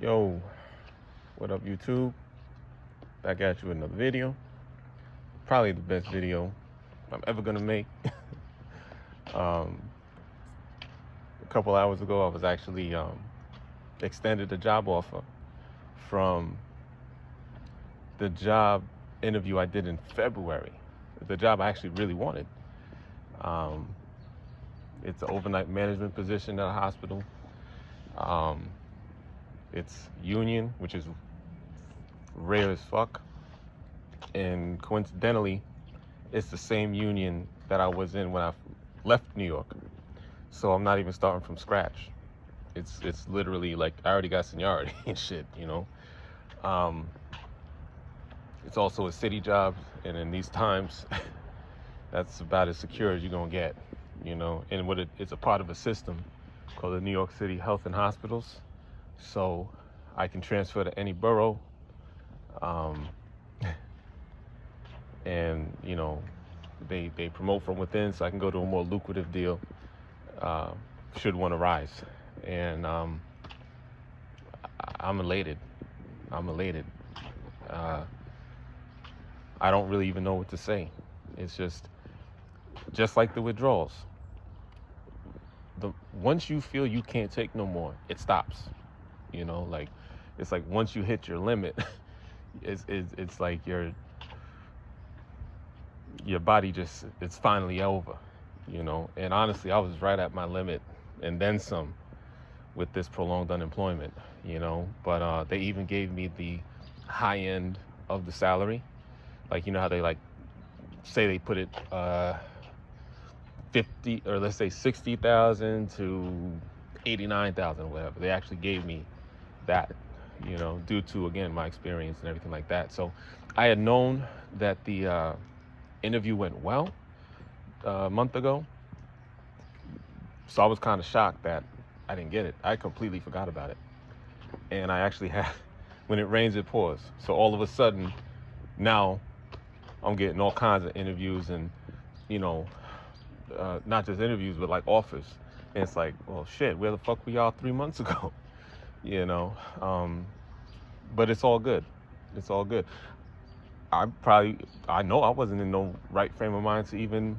Yo, what up, YouTube? Back at you with another video. Probably the best video I'm ever gonna make. um, a couple hours ago, I was actually extended a job offer from the job interview I did in February. The job I actually really wanted. Um, it's an overnight management position at a hospital. Um, it's union, which is rare as fuck. And coincidentally, it's the same union that I was in when I left New York. So I'm not even starting from scratch. It's literally like I already got seniority and shit. Um, it's also a city job, and in these times, that's about as secure as you're gonna get. And it's a part of a system called the New York City Health and Hospitals. So I can transfer to any borough, um, and they promote from within, so I can go to a more lucrative deal uh, should one arise. And I'm elated. I'm elated. Uh, I don't really even know what to say. It's just like the withdrawals. Once you feel you can't take no more, it stops. Like it's like once you hit your limit, it's like your body it's finally over. And honestly, I was right at my limit and then some with this prolonged unemployment. But they even gave me the high end of the salary. Like, how they like say they put it 50, or let's say 60,000 to 89,000 or whatever. They actually gave me that, due to, again, my experience and everything like that. So I had known that the interview went well a month ago. So I was kind of shocked that I didn't get it. I completely forgot about it. And I actually had, when it rains, it pours. So all of a sudden, now I'm getting all kinds of interviews and, not just interviews, but like offers. And it's like, well, shit, where the fuck were y'all 3 months ago? you know. But it's all good. It's all good. I know I wasn't in no right frame of mind to even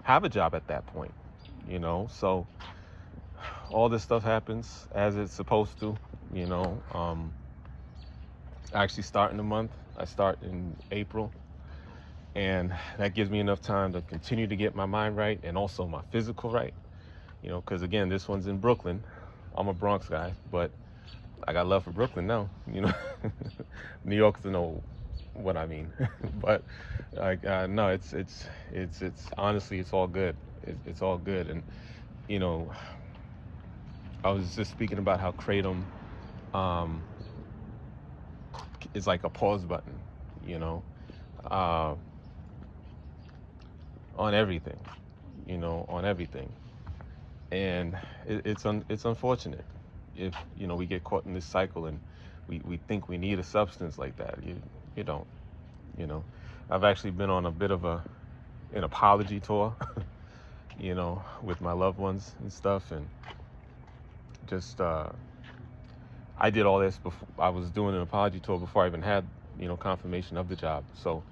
have a job at that point. So all this stuff happens as it's supposed to. I actually start in a month. I start in April. And that gives me enough time to continue to get my mind right and also my physical right. Because again, this one's in Brooklyn. I'm a Bronx guy, but I got love for Brooklyn now. New Yorkers know what I mean. But like, no, it's honestly, it's all good. It's all good. And you know, I was just speaking about how Kratom um, is like a pause button. You know, uh, on everything. On everything. And it's unfortunate if we get caught in this cycle and we think we need a substance like that. You don't. I've actually been on a bit of an apology tour, with my loved ones and stuff, and just I did all this before. I was doing an apology tour before I even had confirmation of the job. So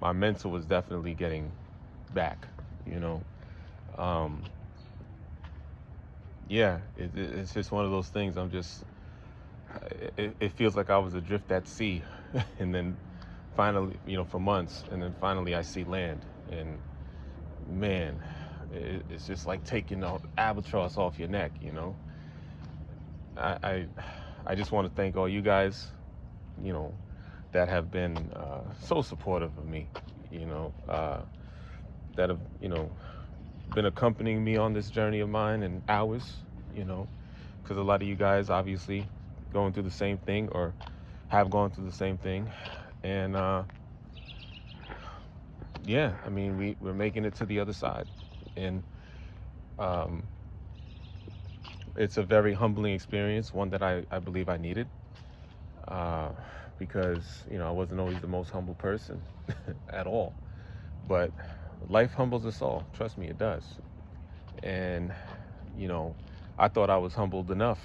my mental was definitely getting back. You know. Um, yeah, it's just one of those things. It feels like I was adrift at sea, and then finally, for months, and then finally I see land, and man, it's just like taking the albatross off your neck. I, I, I just want to thank all you guys, you know, that have been so supportive of me, that have, been accompanying me on this journey of mine and ours, because a lot of you guys obviously going through the same thing or have gone through the same thing. And yeah, I mean, we're making it to the other side. And um, it's a very humbling experience, one that I believe I needed, uh, because, I wasn't always the most humble person at all. But life humbles us all. Trust me, it does. And, I thought I was humbled enough,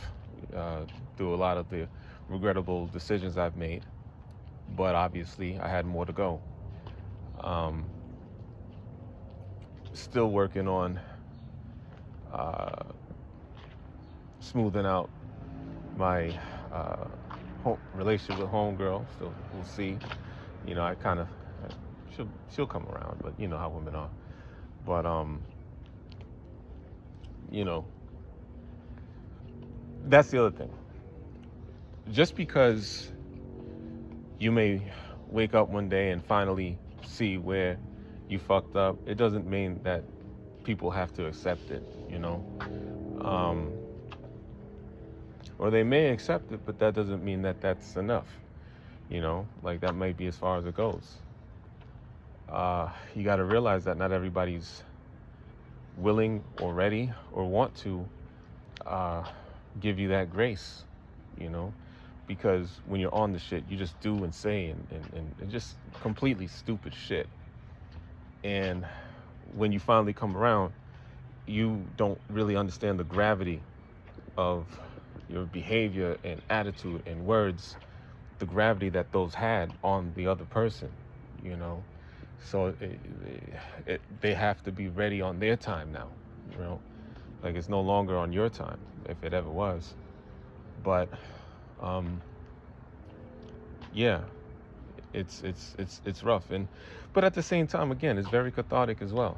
through a lot of the regrettable decisions I've made. But obviously, I had more to go. Um, Still working on uh, smoothing out my relationship with homegirl. So we'll see. I kind of she'll come around, but you know how women are. But you know, that's the other thing. Just because you may wake up one day and finally see where you fucked up, it doesn't mean that people have to accept it, Um, or they may accept it, but that doesn't mean that that's enough, like that might be as far as it goes. You got to realize that not everybody's willing or ready or want to uh, give you that grace, you know, because when you're on the shit, you just do and say and just completely stupid shit. And when you finally come around, you don't really understand the gravity of your behavior and attitude and words, the gravity that those had on the other person, you know. So they have to be ready on their time now, you know. Like it's no longer on your time, if it ever was. But yeah, it's rough, but at the same time, again, it's very cathartic as well.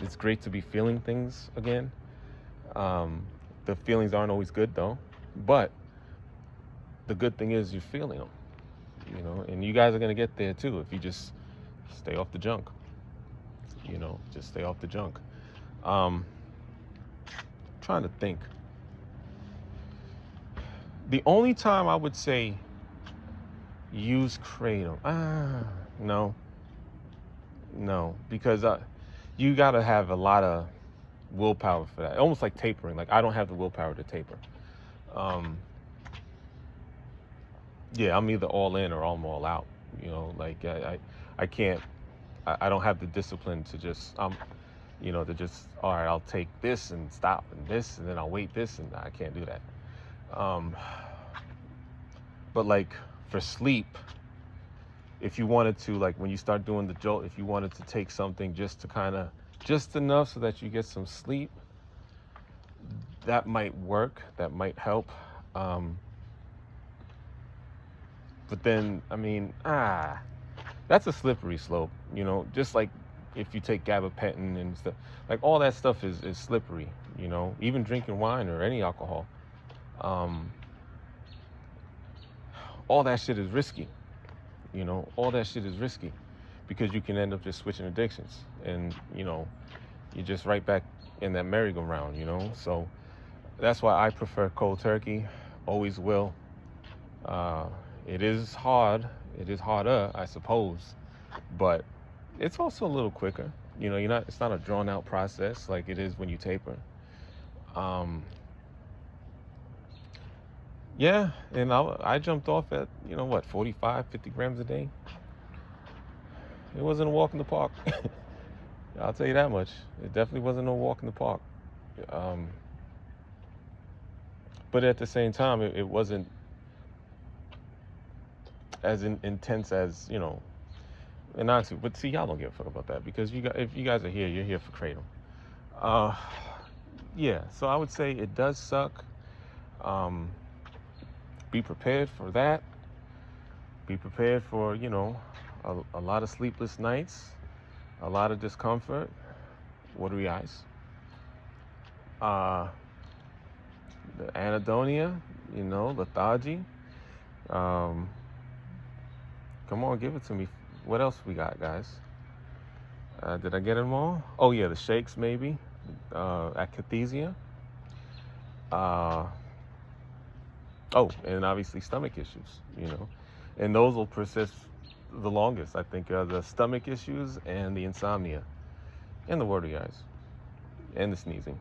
It's great to be feeling things again. The feelings aren't always good though, but the good thing is you're feeling them, and you guys are gonna get there too if you just stay off the junk. Just stay off the junk. Trying to think. The only time I would say use kratom, no, because you gotta have a lot of willpower for that. Almost like tapering. Like I don't have the willpower to taper. Yeah, I'm either all in or I'm all out. Like I can't. I don't have the discipline to just to just, all right, I'll take this and stop and this and then I'll wait this, and I can't do that. But like for sleep, if you wanted to, like when you start doing the jolt, if you wanted to take something just enough so that you get some sleep, that might work, that might help. But then, I mean, that's a slippery slope, just like if you take gabapentin and stuff, like all that stuff is slippery, even drinking wine or any alcohol. All that shit is risky, all that shit is risky because you can end up just switching addictions and, you're just right back in that merry-go-round, So that's why I prefer cold turkey, always will. It is hard. It is harder, I suppose, but it's also a little quicker. It's not a drawn out process like it is when you taper. Yeah, and I jumped off at, 45, 50 grams a day. It wasn't a walk in the park. I'll tell you that much. It definitely wasn't a walk in the park. But at the same time, it wasn't as intense as, and honestly, but see, y'all don't give a fuck about that because if you guys are here, you're here for kratom. Yeah, so I would say it does suck. Be prepared for that. Be prepared for, a lot of sleepless nights, a lot of discomfort, watery eyes. The anhedonia, lethargy. Come on, give it to me. What else we got, guys? Did I get them all? Oh, yeah, the shakes, maybe. Akathisia. And obviously stomach issues, And those will persist the longest, I think. The stomach issues and the insomnia. And the watery eyes. And the sneezing.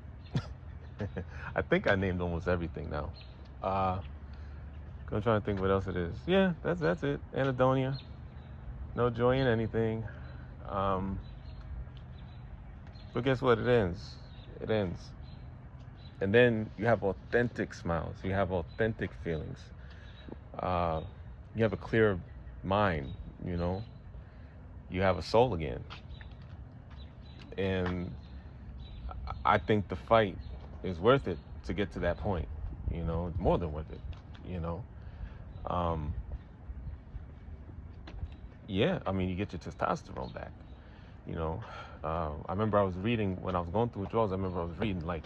I think I named almost everything now. I'm trying to think what else it is. Yeah, that's it. Anhedonia. No joy in anything. But guess what? It ends. It ends. And then you have authentic smiles. You have authentic feelings. Uh, you have a clear mind, you know. You have a soul again. And I think the fight is worth it to get to that point. You know, it's more than worth it, you know. Um, yeah, I mean, you get your testosterone back, you know. I remember I was reading, when I was going through withdrawals, I remember I was reading like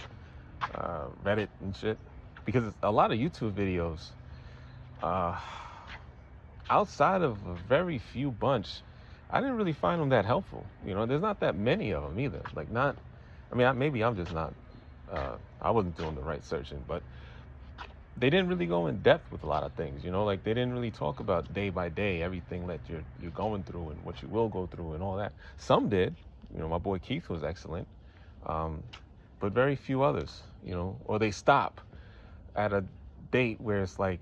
Reddit and shit. Because a lot of YouTube videos, uh, outside of a very few bunch, I didn't really find them that helpful. You know, there's not that many of them either. Like, not, I mean, maybe I'm just not, I wasn't doing the right searching, but they didn't really go in depth with a lot of things, you know, like they didn't really talk about day by day everything that you're going through and what you will go through and all that. Some did, you know, my boy Keith was excellent, um, but very few others, you know, or they stop at a date where it's like,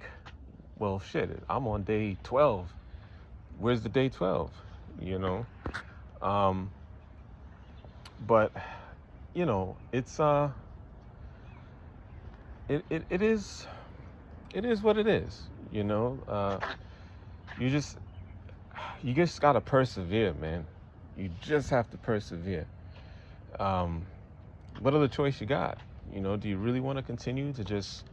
well, shit, I'm on day 12. Where's the day 12? You know, but you know, it's it is what it is. You know, you just gotta persevere, man. You just have to persevere. What other choice you got? You know, do you really want to continue to just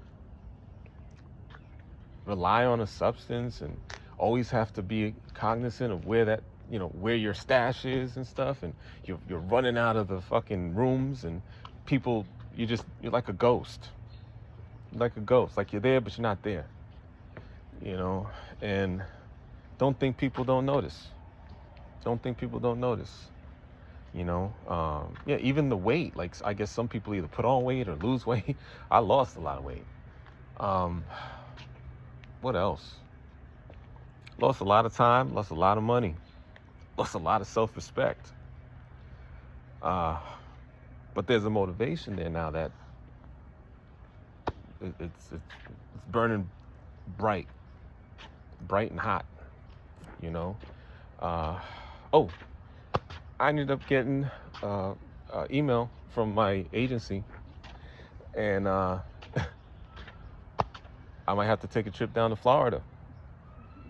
rely on a substance and always have to be cognizant of where that, you know, where your stash is and stuff, and you're running out of the fucking rooms and people, you're like a ghost. Like a ghost, like you're there but you're not there, you know. And don't think people don't notice. Don't think people don't notice, you know. Yeah, even the weight, like I guess some people either put on weight or lose weight. I lost a lot of weight. What else? Lost a lot of time, lost a lot of money, lost a lot of self-respect. But there's a motivation there now that it's burning bright and hot, you know. Oh, I ended up getting email from my agency, and I might have to take a trip down to Florida,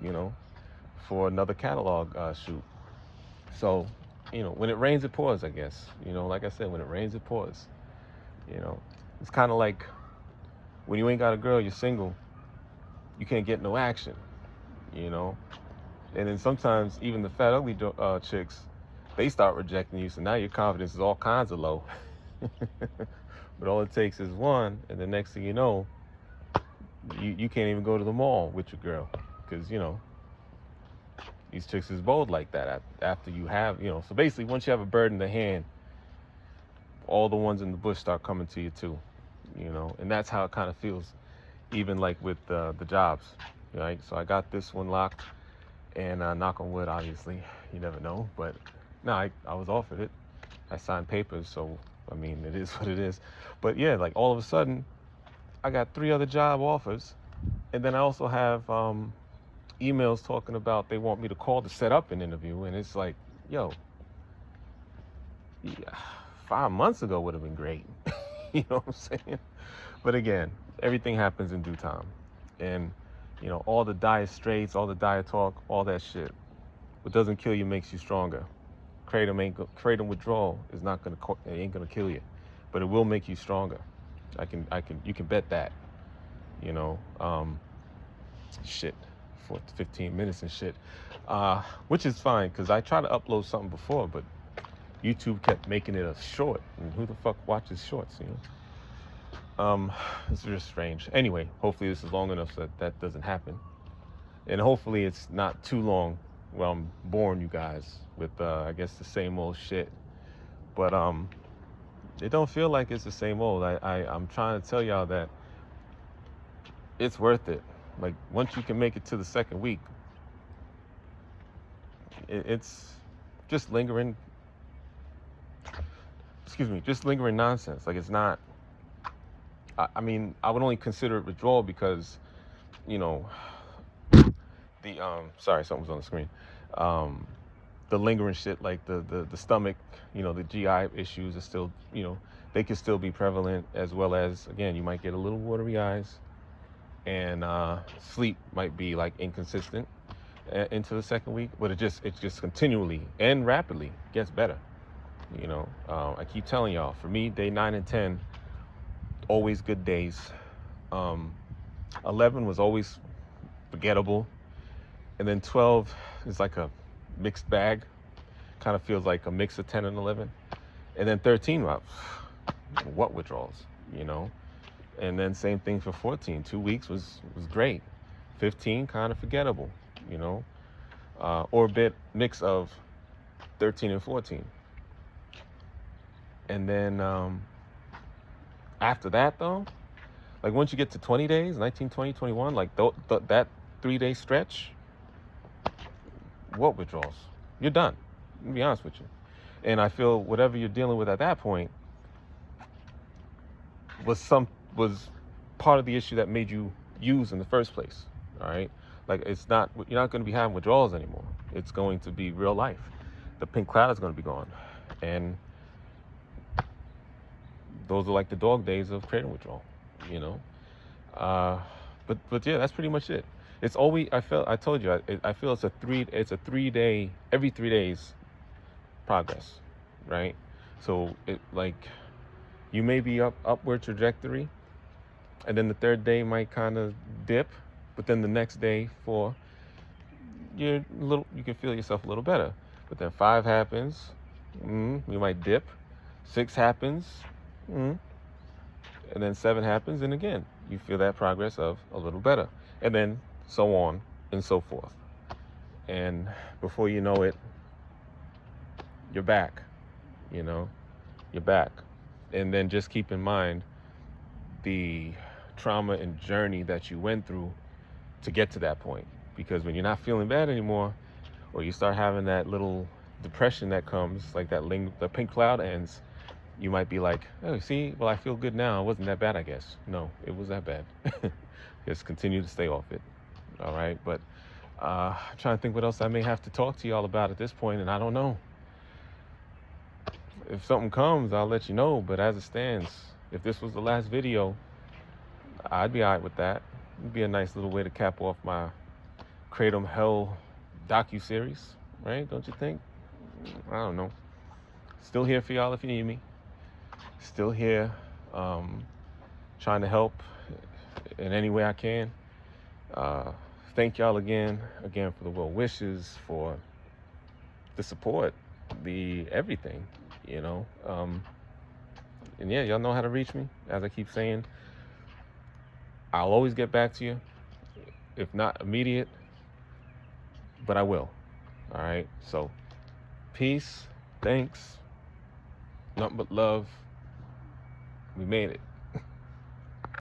you know, for another catalog shoot. So, you know, when it rains, it pours, I guess. You know, like I said, when it rains, it pours. You know, it's kind of like when you ain't got a girl, you're single, you can't get no action, you know. And then sometimes even the fat, ugly chicks, they start rejecting you. So now your confidence is all kinds of low. But all it takes is one, and the next thing you know, you can't even go to the mall with your girl. Because, you know, these chicks is bold like that after you have, you know. So basically, once you have a bird in the hand, all the ones in the bush start coming to you too, you know. And that's how it kind of feels, even like with the jobs, right? So I got this one locked, and knock on wood, obviously, you never know. But no, I was offered it. I signed papers, so I mean, it is what it is. But yeah, like all of a sudden, I got 3 other job offers, and then I also have emails talking about they want me to call to set up an interview, and it's like, yo, yeah, 5 months ago would have been great. You know what I'm saying? But again, everything happens in due time, and you know, all the dire straits, all the dire talk, all that shit, what doesn't kill you makes you stronger. Kratom withdrawal is not gonna, it ain't gonna kill you, but it will make you stronger. You can bet that, you know. Shit, for 15 minutes and shit, which is fine, because I tried to upload something before, but YouTube kept making it a short, and who the fuck watches shorts, you know? It's just strange. Anyway, hopefully this is long enough so that doesn't happen, and hopefully it's not too long where I'm boring you guys with I guess the same old shit. But it don't feel like it's the same old. I'm trying to tell y'all that it's worth it. Like, once you can make it to the second week, it's just lingering, just lingering nonsense. Like, it's not, I mean, I would only consider it withdrawal because, you know, sorry, something was on the screen. The lingering shit, like the stomach, you know, the GI issues are still, you know, they can still be prevalent, as well as, again, you might get a little watery eyes, and sleep might be like inconsistent into the second week, but it just continually and rapidly gets better. I keep telling y'all, for me, day 9 and 10, always good days. 11 was always forgettable, and then 12 is like a mixed bag. Kind of feels like a mix of 10 and 11, and then 13, well, what withdrawals, and then same thing for 14. 2 weeks was great. 15 kind of forgettable, or a bit mix of 13 and 14. And then after that, though, like once you get to 20 days, 19, 20, 21, like that 3-day stretch, what withdrawals? You're done. To be honest with you. And I feel whatever you're dealing with at that point was part of the issue that made you use in the first place. All right, like you're not going to be having withdrawals anymore. It's going to be real life. The pink cloud is going to be gone, and those are like the dog days of kratom withdrawal. But yeah, that's pretty much it. It's always I told you I feel it's a 3-day, every 3 days progress, right? So it, like, you may be upward trajectory, and then the third day might kind of dip, but then the next day you can feel yourself a little better. But then 5 happens, you might dip. 6 happens, and then 7 happens, and again you feel that progress of a little better, and then so on and so forth. And before you know it, you're back. You're back. And then just keep in mind the trauma and journey that you went through to get to that point. Because when you're not feeling bad anymore, or you start having that little depression that comes, like the pink cloud ends, you might be like, oh, see, well, I feel good now. It wasn't that bad, I guess. No, it was that bad. Just continue to stay off it. All right. But I'm trying to think what else I may have to talk to y'all about at this point, and I don't know. If something comes, I'll let you know. But as it stands, if this was the last video, I'd be all right with that. It'd be a nice little way to cap off my Kratom Hell docu-series, right? Don't you think? I don't know. Still here for y'all if you need me. Still here, trying to help in any way I can. Thank y'all again for the well wishes, for the support, the everything, and yeah, y'all know how to reach me. As I keep saying, I'll always get back to you, if not immediate, but I will. All right, so peace, thanks, nothing but love. We made it.